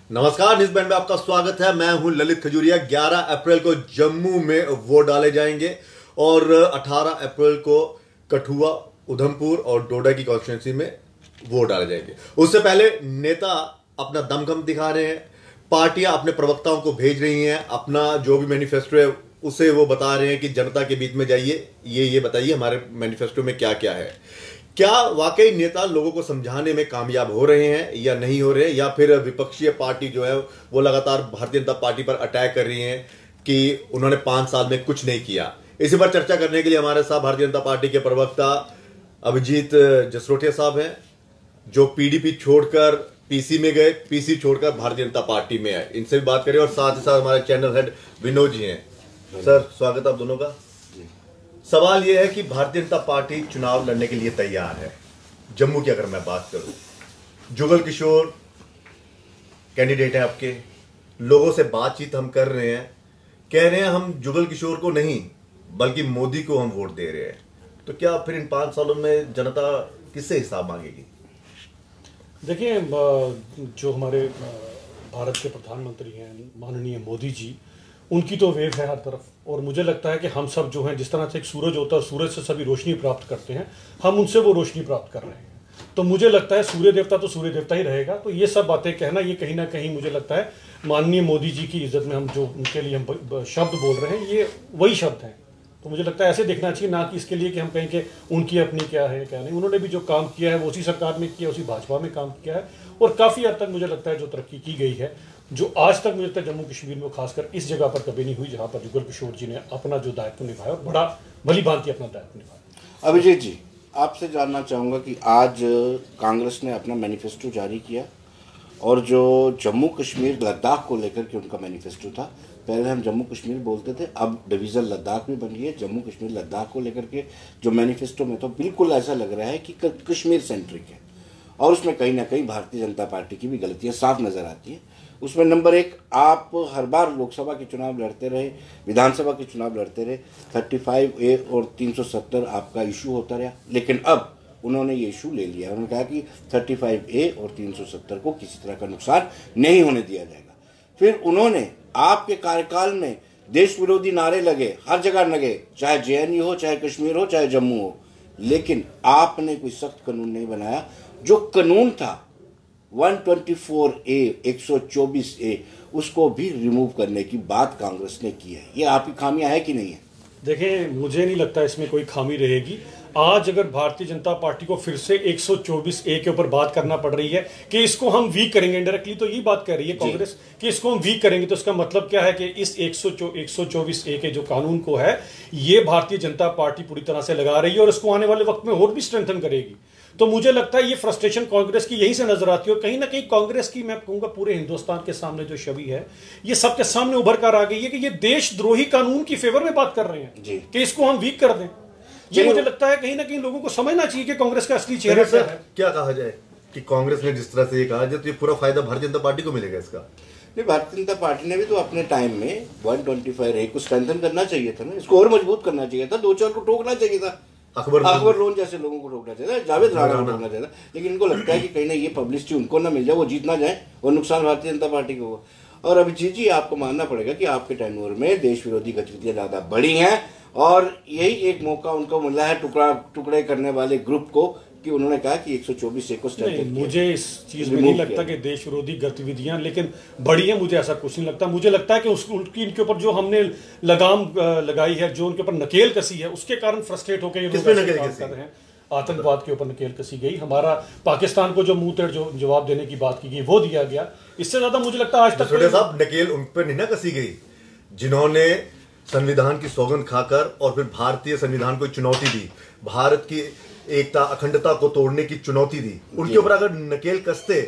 नमस्कार, news band में आपका स्वागत है। मैं हूं ललित खजूरिया। 11 अप्रैल को जम्मू में वोट डाले जाएंगे और 18 अप्रैल को कठुआ, उधमपुर और डोडा की कॉन्स्टिट्यूंसी में वोट डाले जाएंगे। उससे पहले नेता अपना दमखम दिखा रहे हैं, पार्टियां अपने प्रवक्ताओं को भेज रही हैं, अपना जो भी मैनिफेस्टो है उसे वो बता रहे हैं कि जनता के बीच में जाइए, ये बताइए हमारे मैनिफेस्टो में क्या क्या है। क्या वाकई नेता लोगों को समझाने में कामयाब हो रहे हैं या नहीं हो रहे हैं, या फिर विपक्षी पार्टी जो है वो लगातार भारतीय जनता पार्टी पर अटैक कर रही है कि उन्होंने 5 साल में कुछ नहीं किया। इसी पर चर्चा करने के लिए हमारे साथ भारतीय जनता पार्टी के प्रवक्ता अभिजीत जसरोटिया साहब हैं, जो पीडीपी छोड़कर पीसी में गए, पीसी छोड़कर भारतीय जनता पार्टी में आए। इनसे भी बात करें और साथ ही साथ हमारे चैनल हेड विनोद जी हैं। सर, स्वागत आप दोनों का। सवाल यह है कि भारतीय जनता पार्टी चुनाव लड़ने के लिए तैयार है। जम्मू की अगर मैं बात करूं, जुगल किशोर कैंडिडेट है आपके, लोगों से बातचीत हम कर रहे हैं, कह रहे हैं हम जुगल किशोर को नहीं बल्कि मोदी को हम वोट दे रहे हैं। तो क्या फिर इन 5 सालों में जनता किससे हिसाब मांगेगी? देखिए, जो हमारे भारत के प्रधानमंत्री हैं माननीय मोदी जी, उनकी तो वेव है हर तरफ। और मुझे लगता है कि हम सब जो हैं, जिस तरह से एक सूरज होता है और सूरज से सभी रोशनी प्राप्त करते हैं, हम उनसे वो रोशनी प्राप्त कर रहे हैं। तो मुझे लगता है सूर्य देवता तो सूर्य देवता ही रहेगा। तो ये सब बातें कहना, ये कहीं ना कहीं मुझे लगता है माननीय मोदी जी की इज्जत में हम जो उनके लिए हम शब्द बोल रहे हैं, ये वही शब्द हैं। तो मुझे लगता है ऐसे देखना चाहिए, ना कि इसके लिए कि हम कहें कि उनकी अपनी क्या है क्या नहीं। उन्होंने भी जो काम किया है वो उसी सरकार में किया, उसी भाजपा में काम किया है, और काफ़ी हद तक मुझे लगता है जो तरक्की की गई है, जो आज तक मुझे लगता है जम्मू कश्मीर में खासकर इस जगह पर कभी नहीं हुई, जहाँ पर जुगल किशोर जी ने अपना जो दायित्व निभाया और बड़ा भली भांति अपना दायित्व निभाया। अभिजीत जी, आपसे जानना चाहूँगा कि आज कांग्रेस ने अपना मैनिफेस्टो जारी किया, और जो जम्मू कश्मीर लद्दाख को लेकर के उनका मैनिफेस्टो था, पहले हम जम्मू कश्मीर बोलते थे, अब डिवीज़न लद्दाख भी बन गई है। जम्मू कश्मीर लद्दाख को लेकर के जो मैनिफेस्टो में तो बिल्कुल ऐसा लग रहा है कि कश्मीर सेंट्रिक है, और उसमें कहीं ना कहीं भारतीय जनता पार्टी की भी गलतियाँ साफ नज़र आती हैं। उसमें नंबर 1, आप हर बार लोकसभा के चुनाव लड़ते रहे, विधानसभा के चुनाव लड़ते रहे, 35A और 370 आपका इशू होता रहा, लेकिन अब उन्होंने ये इशू ले लिया। उन्होंने कहा कि 35A और 370 को किसी तरह का नुकसान नहीं होने दिया जाएगा। फिर उन्होंने आपके कार्यकाल में देश विरोधी नारे लगे, हर जगह लगे, चाहे JNU हो, चाहे कश्मीर हो, चाहे जम्मू हो, लेकिन आपने कोई सख्त कानून नहीं बनाया। जो कानून था 124A 124A, उसको भी रिमूव करने की बात कांग्रेस ने की है। ये आपकी खामियां है कि नहीं है? देखिए, मुझे नहीं लगता इसमें कोई खामी रहेगी। आज अगर भारतीय जनता पार्टी को फिर से 124A के ऊपर बात करना पड़ रही है कि इसको हम वीक करेंगे, डायरेक्टली तो ये बात कर रही है कांग्रेस कि इसको हम वीक करेंगे, तो इसका मतलब क्या है कि इस 124A के जो कानून को है, ये भारतीय जनता पार्टी पूरी तरह से लगा रही है और इसको आने वाले वक्त में और भी स्ट्रेंथन करेगी। तो मुझे लगता है ये फ्रस्ट्रेशन कांग्रेस की यहीं से नजर आती है, और कहीं ना कहीं कांग्रेस की, मैं कहूंगा पूरे हिंदुस्तान के सामने जो छवि है, ये सबके सामने उभर कर आ गई है कि ये देशद्रोही कानून की फेवर में बात कर रहे हैं कि इसको हम वीक कर दें। ये मुझे लगता है कहीं ना कहीं लोगों को समझना चाहिए कि कांग्रेस का असली चेहरा क्या है। क्या कहा जाए कि कांग्रेस ने जिस तरह से ये कहा जाए, तो ये पूरा फायदा भारतीय जनता पार्टी को मिलेगा इसका? नहीं, भारतीय जनता पार्टी ने भी तो अपने टाइम में 125A को स्ट्रेंथन करना चाहिए था ना, इसको और मजबूत करना चाहिए था, 2-4 को टोकना चाहिए था, अकबर लोन जैसे लोगों को रोकना चाहिए था, जावेद राणा को रोकना चाहिए था। लेकिन इनको लगता है कि कहीं ना ये पब्लिसिटी उनको ना मिल जाए, वो जीत ना जाए, और नुकसान भारतीय जनता पार्टी को हो। और अभिजीत जी, आपको मानना पड़ेगा कि आपके टेन्योर में देश विरोधी गतिविधियां ज्यादा बढ़ी हैं, और यही एक मौका उनको मिला है टुकड़े करने वाले ग्रुप को, कि उन्होंने कहा कि 124A को स्ट्रेंथन। मुझे इस चीज में नहीं लगता कि देश विरोधी गतिविधियां लेकिन बढ़ी है, मुझे ऐसा कुछ नहीं लगता। मुझे लगता है कि उनकी इनके ऊपर जो हमने लगाम लगाई है, जो उनके ऊपर नकेल कसी है, उसके कारण फ्रस्ट्रेट होकर ये लोग कर रहे हैं। आतंकवाद के ऊपर नकेल कसी गई, हमारा पाकिस्तान को जो मुंह तेड़ जो जवाब देने की बात की गई वो दिया गया। इससे ज्यादा मुझे लगता है आज तक साहब नकेल उन पर नहीं ना कसी गई जिन्होंने संविधान की सौगंध खाकर और फिर भारतीय संविधान को चुनौती दी, भारत की एकता अखंडता को तोड़ने की चुनौती दी। उनके ऊपर अगर नकेल कसते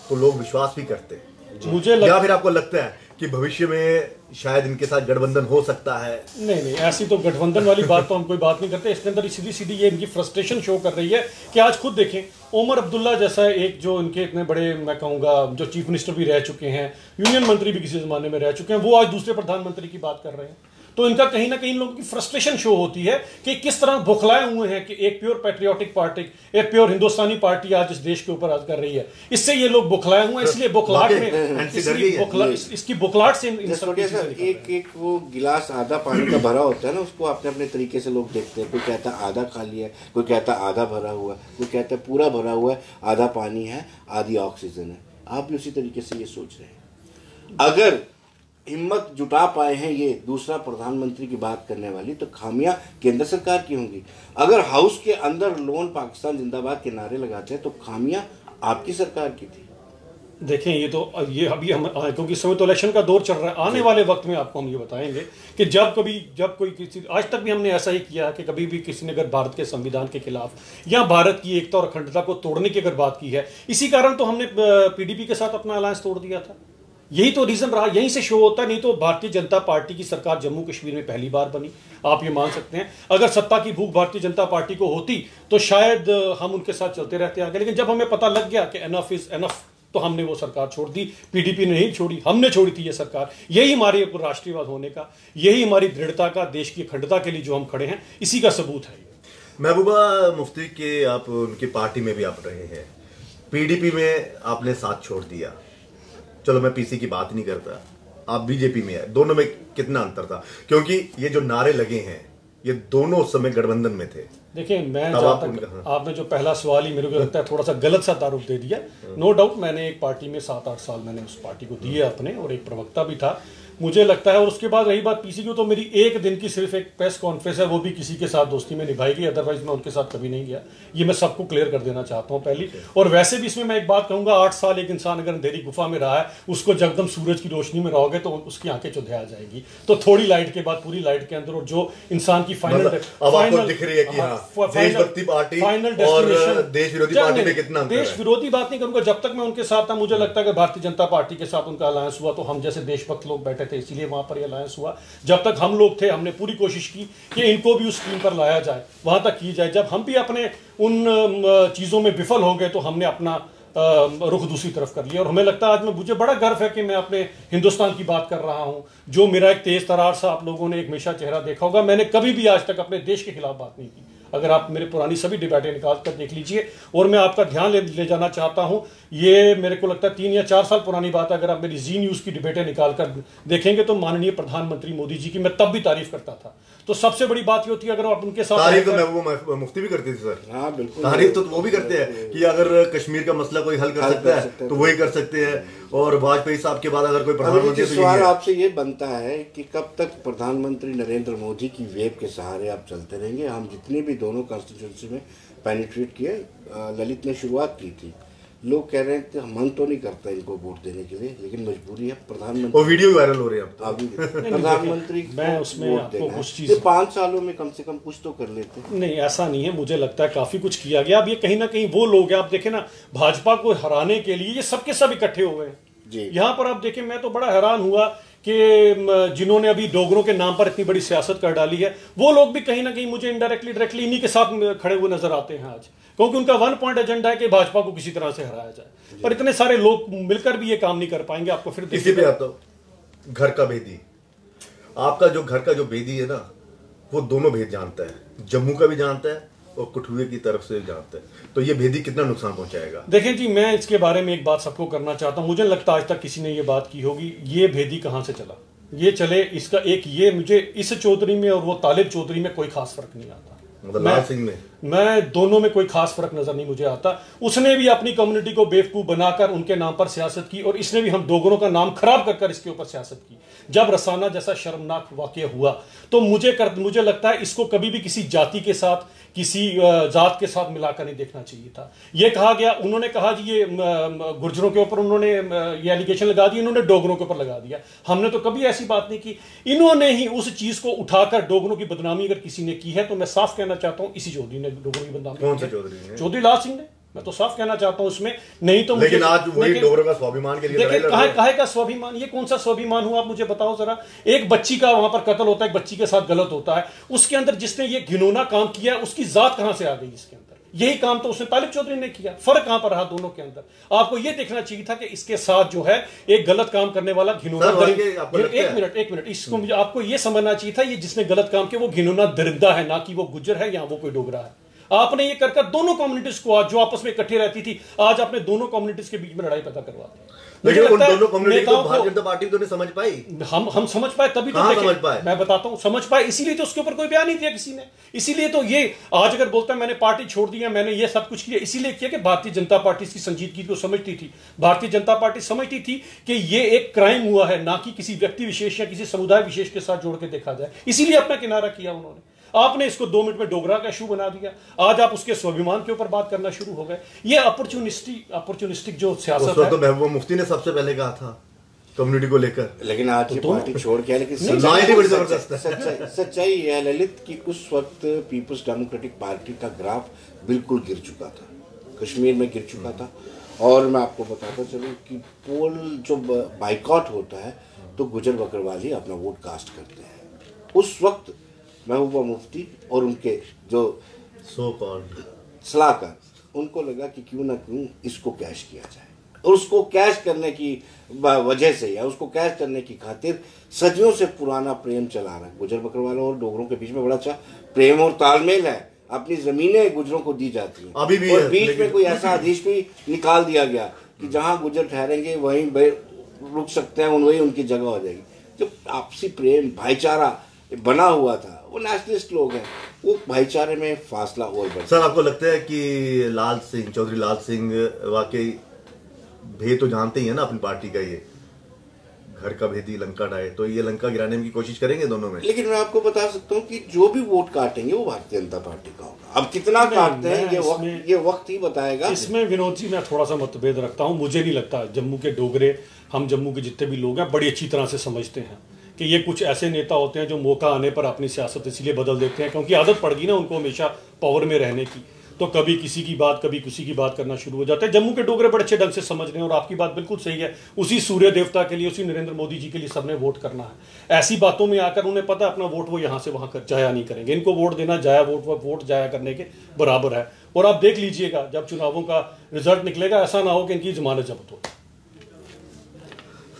तो लोग विश्वास भी करते। मुझे या फिर आपको लगता है कि भविष्य में शायद इनके साथ गठबंधन हो सकता है? नहीं, ऐसी तो गठबंधन वाली बात तो हम कोई बात नहीं करते। इसके अंदर सीधी सीधी ये इनकी फ्रस्ट्रेशन शो कर रही है कि आज खुद देखें, ओमर अब्दुल्ला जैसा एक जो इनके इतने बड़े, मैं कहूँगा जो चीफ मिनिस्टर भी रह चुके हैं, यूनियन मंत्री भी किसी जमाने में रह चुके हैं, वो आज दूसरे प्रधानमंत्री की बात कर रहे हैं। तो इनका कहीं ना कहीं इन लोगों की फ्रस्ट्रेशन शो होती है कि किस तरह बौखलाए हुए हैं कि एक प्योर पैट्रियोटिक पार्टी, एक प्योर हिंदुस्तानी पार्टी आज इस देश के ऊपर आज कर रही है। इससे ये लोग बौखलाए हुए हैं, इसलिए बौखलाहट में इसकी बौखलाहट से एक वो गिलास आधा पानी का भरा होता है ना, उसको अपने अपने तरीके से लोग देखते हैं। कोई कहता है आधा खाली है, कोई कहता है आधा भरा हुआ है, कोई कहता है पूरा भरा हुआ है, आधा पानी है, आधी ऑक्सीजन है। आप भी उसी तरीके से ये सोच रहे हैं। अगर हिम्मत जुटा पाए हैं ये दूसरा प्रधानमंत्री की बात करने वाली, तो खामियां केंद्र सरकार की होंगी। अगर हाउस के अंदर लोन पाकिस्तान जिंदाबाद के नारे लगाते हैं तो खामियां आपकी सरकार की थी। देखें, ये अभी हम, क्योंकि इस समय तो इलेक्शन का दौर चल रहा है, आने वाले वक्त में आपको हम ये बताएंगे कि जब कोई किसी, आज तक भी हमने ऐसा ही किया कि कभी भी किसी ने अगर भारत के संविधान के खिलाफ या भारत की एकता और अखंडता को तोड़ने की अगर बात की है, इसी कारण तो हमने पीडीपी के साथ अपना अलायंस तोड़ दिया था। यही तो रीजन रहा, यहीं से शो होता है। नहीं तो भारतीय जनता पार्टी की सरकार जम्मू कश्मीर में पहली बार बनी, आप ये मान सकते हैं। अगर सत्ता की भूख भारतीय जनता पार्टी को होती तो शायद हम उनके साथ चलते रहते आगे, लेकिन जब हमें पता लग गया कि एनफ इज एनफ, तो हमने वो सरकार छोड़ दी। पीडीपी ने नहीं छोड़ी, हमने छोड़ी थी ये सरकार। यही हमारे राष्ट्रीयवाद होने का, यही हमारी दृढ़ता का, देश की अखंडता के लिए जो हम खड़े हैं, इसी का सबूत है। महबूबा मुफ्ती के आप उनकी पार्टी में भी आप रहे हैं, पीडीपी में आपने साथ छोड़ दिया, चलो मैं पीसी की बात नहीं करता, आप बीजेपी में है, दोनों में कितना अंतर था? क्योंकि ये जो नारे लगे हैं ये दोनों उस समय गठबंधन में थे। देखिए, मैं जहाँ तक आपने जो पहला सवाल ही मेरे को लगता है थोड़ा सा गलत सा तारुफ दे दिया। नो डाउट मैंने एक पार्टी में 7-8 साल मैंने उस पार्टी को दिए अपने, और एक प्रवक्ता भी था, मुझे लगता है। और उसके बाद रही बात पीसी की, तो मेरी एक दिन की सिर्फ एक प्रेस कॉन्फ्रेंस है, वो भी किसी के साथ दोस्ती में निभाई गई, अदरवाइज मैं उनके साथ कभी नहीं गया। ये मैं सबको क्लियर कर देना चाहता हूँ पहली। और वैसे भी इसमें मैं एक बात कहूंगा, 8 साल एक इंसान अगर अंधेरी गुफा में रहा है, उसको जगदम सूरज की रोशनी में रहोगे तो उसकी आंखें चुंधिया जाएगी। तो थोड़ी लाइट के बाद पूरी लाइट के अंदर, और जो इंसान की फाइनल दिख रही है कि देशभक्ति पार्टी और देश विरोधी पार्टी में कितना अंतर है। देश विरोधी बात नहीं करूंगा, जब तक मैं उनके साथ था, मुझे लगता है कि भारतीय जनता पार्टी के साथ उनका अलायंस हुआ तो हम जैसे देशभक्त लोग बैठे थे, इसीलिए वहां पर अलायंस हुआ। जब तक हम लोग थे, हमने पूरी कोशिश की कि इनको भी उस स्क्रीन पर लाया जाए, वहां तक की जाए। जब हम भी अपने उन चीजों में विफल हो गए तो हमने अपना रुख दूसरी तरफ कर लिया। और हमें लगता है आज मुझे बड़ा गर्व है कि मैं अपने हिंदुस्तान की बात कर रहा हूं, जो मेरा एक तेज तरार सा आप लोगों ने एक हमेशा चेहरा देखा होगा। मैंने कभी भी आज तक अपने देश के खिलाफ बात नहीं की। अगर आप मेरे पुरानी सभी डिबेटें निकाल कर देख लीजिए, और मैं आपका ध्यान ले जाना चाहता हूं, ये मेरे को लगता है 3 या 4 साल पुरानी बात है। अगर आप मेरी जी न्यूज़ की डिबेटें निकाल कर देखेंगे तो माननीय प्रधानमंत्री मोदी जी की मैं तब भी तारीफ करता था। तो सबसे बड़ी बात ये होती है, अगर आप उनके साथ तारीफ तो वो मुफ्ती भी करती थी सर। हाँ बिल्कुल, तारीफ तो वो भी करते हैं कि अगर कश्मीर का मसला कोई हल कर सकता है तो वही कर सकते हैं। और वाजपेयी साहब के बाद अगर कोई प्रधानमंत्री, सवाल आपसे ये बनता है कि कब तक प्रधानमंत्री नरेंद्र मोदी की वेव के सहारे आप चलते रहेंगे? हम जितने भी दोनों कॉन्स्टिट्यूंसी में पेनिट्रेट किए, ललित ने शुरुआत की थी, लोग कह रहे थे मन तो नहीं करता इनको वोट देने के लिए, लेकिन मजबूरी है। प्रधानमंत्री, वो वीडियो वायरल हो रहे हैं अब प्रधानमंत्री मैं उसमें आपको कुछ चीज 5 सालों में कम से कम कुछ तो कर लेते। नहीं, ऐसा नहीं है, मुझे लगता है काफी कुछ किया गया। अब ये कहीं ना कहीं वो लोग हैं, आप देखें ना, भाजपा को हराने के लिए ये सबके सब इकट्ठे हो गए। यहाँ पर आप देखें, मैं तो बड़ा हैरान हुआ कि जिन्होंने अभी डोगरों के नाम पर इतनी बड़ी सियासत कर डाली है, वो लोग भी कहीं ना कहीं मुझे इनडायरेक्टली डायरेक्टली इन्हीं के साथ खड़े हुए नजर आते हैं आज, क्योंकि उनका 1 पॉइंट एजेंडा है कि भाजपा को किसी तरह से हराया जाए। पर इतने सारे लोग मिलकर भी ये काम नहीं कर पाएंगे। आपको फिर इसी पे आता हूं, घर का भेदी। आपका जो घर का जो भेदी है ना, वो दोनों भेद जानता है, जम्मू का भी जानता है और कठुए की तरफ से जानता है। तो ये भेदी कितना नुकसान पहुंचाएगा? देखें जी, मैं इसके बारे में एक बात सबको करना चाहता हूं। मुझे लगता है आज तक किसी ने ये बात की होगी, ये भेदी कहां से चला, ये चले इसका एक, ये मुझे इस चौधरी में और वो तालिब चौधरी में कोई खास फर्क नहीं आता। मतलब लाल सिंह में, मैं दोनों में कोई खास फर्क नजर नहीं मुझे आता। उसने भी अपनी कम्युनिटी को बेवकूफ बनाकर उनके नाम पर सियासत की, और इसने भी हम डोगरों का नाम खराब कर इसके ऊपर सियासत की। जब रसाना जैसा शर्मनाक वाकया हुआ तो मुझे लगता है इसको कभी भी किसी जाति के साथ, किसी जात के साथ मिलाकर नहीं देखना चाहिए था। यह कहा गया, उन्होंने कहा जी ये गुर्जरों के ऊपर उन्होंने ये एलिगेशन लगा दिया, इन्होंने डोगरों के ऊपर लगा दिया। हमने तो कभी ऐसी बात नहीं की। इन्होंने ही उस चीज को उठाकर डोगरों की बदनामी अगर किसी ने की है तो मैं साफ कहना चाहता हूं इसी चौधरी ने डोगरों की बदनामी। कौन सा चौधरी ने? चौधरी लाल सिंह ने। मैं तो साफ कहना चाहता हूं उसमें, नहीं तो लेकिन आज वही डोगरों का स्वाभिमान के लिए देखिए, काहे का स्वाभिमान, ये कौन सा स्वाभिमान हुआ आप मुझे बताओ जरा। एक बच्ची का वहां पर कत्ल होता है, एक बच्ची के साथ गलत होता है, उसके अंदर जिसने ये घिनौना काम किया उसकी जात कहां से आ गई इसके अंदर? यही काम तो उसने तालिब चौधरी ने किया। फर्क कहां पर रहा दोनों के अंदर? आपको यह देखना चाहिए था कि इसके साथ जो है एक गलत काम करने वाला घिनौना एक मिनट इसको मुझे आपको यह समझना चाहिए था, ये जिसने गलत काम किया वो घिनौना दरिंदा है, ना कि वो गुज्जर है या वो कोई डोगरा है। आपने ये कर दोनों कम्युनिटीज को आज जो आपस में इकट्ठी रहती थी, आज आपने दोनों कम्युनिटीज के बीच में लड़ाई पैदा करवा दी। लेकिन उन दोनों कम्युनिटी को भारतीय जनता पार्टी तो नहीं समझ पाई। हम समझ पाए तभी तो समझ पाए, मैं बताता हूं समझ पाए, इसीलिए तो उसके ऊपर कोई बयान नहीं दिया किसी ने। इसीलिए तो ये आज अगर बोलता है मैंने पार्टी छोड़ दी है, मैंने ये सब कुछ किया, इसीलिए किया कि भारतीय जनता पार्टी इसकी संजीदगी को समझती थी। भारतीय जनता पार्टी समझती थी कि ये एक क्राइम हुआ है, ना कि किसी व्यक्ति विशेष या किसी समुदाय विशेष के साथ जोड़ के देखा जाए, इसीलिए अपना किनारा किया उन्होंने। आपने इसको 2 मिनट में डोगरा का इशू बना दिया, आज आप उसके स्वाभिमान के ऊपर बात करना शुरू हो गए। ये अपॉर्चुनिस्टिक जो सियासत है। तो महबूबा मुफ्ती ने सबसे पहले कहा था कम्युनिटी को लेकर, लेकिन आज ये पार्टी छोड़ के, लेकिन सच्चाई है ललित कि उस वक्त पीपल्स डेमोक्रेटिक पार्टी का ग्राफ बिल्कुल गिर चुका था, कश्मीर में गिर चुका था। और मैं आपको बताता चलूं कि पोल जो बाइकआउट होता है तो गुजर बकरवाली अपना वोट कास्ट करते हैं। उस वक्त महबूबा मुफ्ती और उनके जो सलाहकार, उनको लगा कि क्यों ना क्यों इसको कैश किया जाए, और उसको कैश करने की वजह से या उसको कैश करने की खातिर सदियों से पुराना प्रेम चला रहा है। गुजर बकरवालों और डोगरों के बीच में बड़ा अच्छा प्रेम और तालमेल है, अपनी जमीनें गुजरों को दी जाती हैं अभी भी, और बीच में कोई ऐसा आदेश भी निकाल दिया गया कि जहां गुजर ठहरेंगे वहीं रुक सकते हैं, वही उनकी जगह हो जाएगी। जो आपसी प्रेम भाईचारा बना हुआ था, वो नेशनलिस्ट लोग हैं, वो भाईचारे में फासला और बढ़। सर आपको लगता है कि चौधरी लाल सिंह वाकई भेद तो जानते ही है ना अपनी पार्टी का, ये घर का भेदी लंका ढाए, तो ये लंका गिराने की कोशिश करेंगे दोनों में? लेकिन मैं आपको बता सकता हूँ कि जो भी वोट काटेंगे वो भारतीय जनता पार्टी का होगा। अब कितना काटते हैं ये वक्त ही बताएगा। इसमें विनोद जी मैं थोड़ा सा मतभेद रखता हूँ। मुझे नहीं लगता जम्मू के डोगरे, हम जम्मू के जितने भी लोग हैं बड़ी अच्छी तरह से समझते हैं कि ये कुछ ऐसे नेता होते हैं जो मौका आने पर अपनी सियासत इसलिए बदल देते हैं क्योंकि आदत पड़ गई ना उनको हमेशा पावर में रहने की, तो कभी किसी की बात कभी किसी की बात करना शुरू हो जाते हैं। जम्मू के डोगरे बड़े अच्छे ढंग से समझ रहे हैं, और आपकी बात बिल्कुल सही है, उसी सूर्य देवता के लिए, उसी नरेंद्र मोदी जी के लिए सबने वोट करना है। ऐसी बातों में आकर उन्हें पता अपना वोट वो यहाँ से वहाँ कर जाया नहीं करेंगे, इनको वोट देना जाया वोट जाया करने के बराबर है। और आप देख लीजिएगा जब चुनावों का रिजल्ट निकलेगा, ऐसा ना हो कि इनकी जमानत जब्त हो।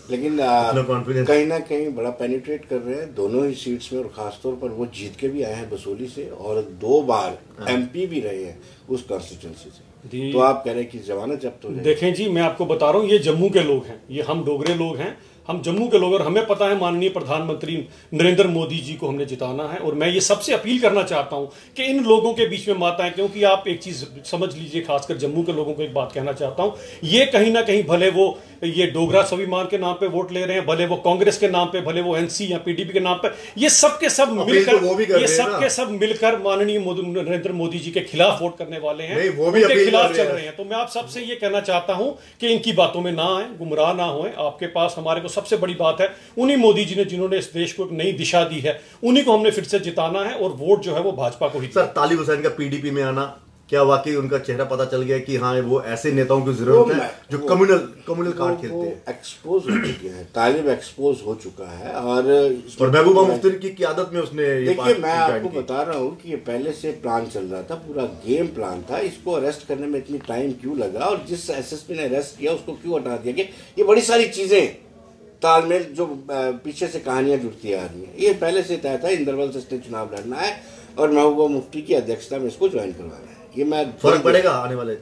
लेकिन कहीं ना कहीं बड़ा पेनिट्रेट कर रहे हैं दोनों ही सीट्स में, और खासतौर पर वो जीत के भी आए हैं बसोली से और 2 बार एमपी भी रहे हैं उस कॉन्स्टिट्यूंसी से। तो आप कह रहे हैं कि जमानत जब्त हो जाएगी। देखें जी, मैं आपको बता रहा हूँ, ये जम्मू के लोग हैं, ये हम डोगरे लोग हैं, हम जम्मू के लोग, और हमें पता है माननीय प्रधानमंत्री नरेंद्र मोदी जी को हमने जिताना है। और मैं ये सबसे अपील करना चाहता हूं कि इन लोगों के बीच में मत आए, क्योंकि आप एक चीज समझ लीजिए, खासकर जम्मू के लोगों को एक बात कहना चाहता हूं, ये कहीं ना कहीं भले वो ये डोगरा स्वाभिमान के नाम पे वोट ले रहे हैं, भले वो कांग्रेस के नाम पे, भले वो एनसी या पीडीपी के नाम पे, ये सब के सब मिलकर माननीय नरेंद्र मोदी जी के खिलाफ वोट करने वाले हैं, उनके खिलाफ चल रहे हैं। तो मैं आप सबसे ये कहना चाहता हूं कि इनकी बातों में ना आए, गुमराह ना होए। आपके पास हमारे को सबसे बड़ी बात है, उन्हीं मोदी जी ने जिन्होंने इस देश को एक नई दिशा दी है, उन्हीं को हमने फिर से जिताना है, और वोट जो है वो भाजपा को ही। सर तालिब हुसैन का पीडीपी में आना, क्या वाकई उनका चेहरा पता चल गया कि हाँ वो ऐसे नेताओं की जरूरत है जो कम्युनल कार्ड खेलते हैं? एक्सपोज हो चुके हैं, तालिब एक्सपोज हो चुका है, और महबूबा मुफ्ती की क़यादत में उसने, देखिए मैं आपको बता रहा हूँ कि ये पहले से प्लान चल रहा था, पूरा गेम प्लान था। इसको अरेस्ट करने में इतनी टाइम क्यों लगा, और जिस एसएसपी ने अरेस्ट किया उसको क्यों हटा दिया गया, ये बड़ी सारी चीजें तालमेल जो पीछे से कहानियां जुड़ती आ रही हैं। ये पहले से तय था, इंदरवल से इसने चुनाव लड़ना है और महबूबा मुफ्ती की अध्यक्षता में इसको ज्वाइन करवाना है। ये मैं फर्क पड़ेगा आने वाले?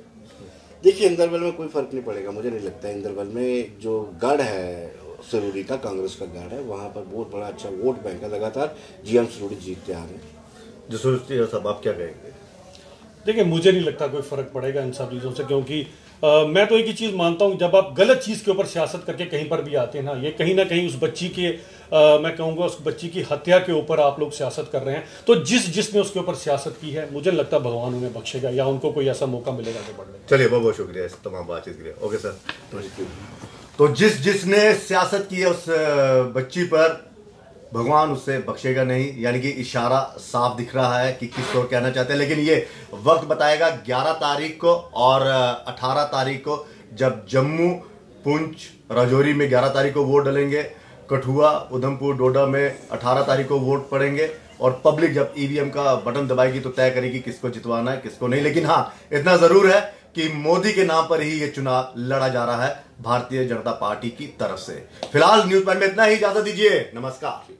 देखिए इंदरवल में कोई फर्क नहीं पड़ेगा, मुझे नहीं लगता। इंदरवल में जो गढ़ है सरूरी का, कांग्रेस का गढ़ है, वहाँ पर बहुत बड़ा अच्छा वोट बैंक है, लगातार जीएम सरूरी जीतते आ रहे हैं। जो सोचते हैं सब, आप क्या कहेंगे? देखिए मुझे नहीं लगता कोई फर्क पड़ेगा इन सब चीज़ों से, क्योंकि मैं तो एक ही चीज़ मानता हूँ, जब आप गलत चीज़ के ऊपर सियासत करके कहीं पर भी आते हैं ना, ये कहीं ना कहीं उस बच्ची के मैं कहूँगा उस बच्ची की हत्या के ऊपर आप लोग सियासत कर रहे हैं। तो जिसने उसके ऊपर सियासत की है, मुझे लगता है भगवान उन्हें बख्शेगा या उनको कोई ऐसा मौका मिलेगा आगे बढ़ने। चलिए बहुत बहुत शुक्रिया इस तमाम बातचीत के लिए। Okay sir. तो जिसने सियासत की है उस बच्ची पर भगवान उससे बख्शेगा नहीं, यानी कि इशारा साफ दिख रहा है कि किस ओर कहना चाहते हैं। लेकिन ये वक्त बताएगा 11 तारीख को और 18 तारीख को, जब जम्मू, पुंछ, राजौरी में 11 तारीख को वोट डलेंगे, कठुआ, उधमपुर, डोडा में 18 तारीख को वोट पड़ेंगे, और पब्लिक जब ईवीएम का बटन दबाएगी तो तय करेगी किसको जितवाना है किसको नहीं। लेकिन हाँ, इतना जरूर है कि मोदी के नाम पर ही ये चुनाव लड़ा जा रहा है भारतीय जनता पार्टी की तरफ से। फिलहाल न्यूज पॉइंट में इतना ही, इजाजत दीजिए, नमस्कार।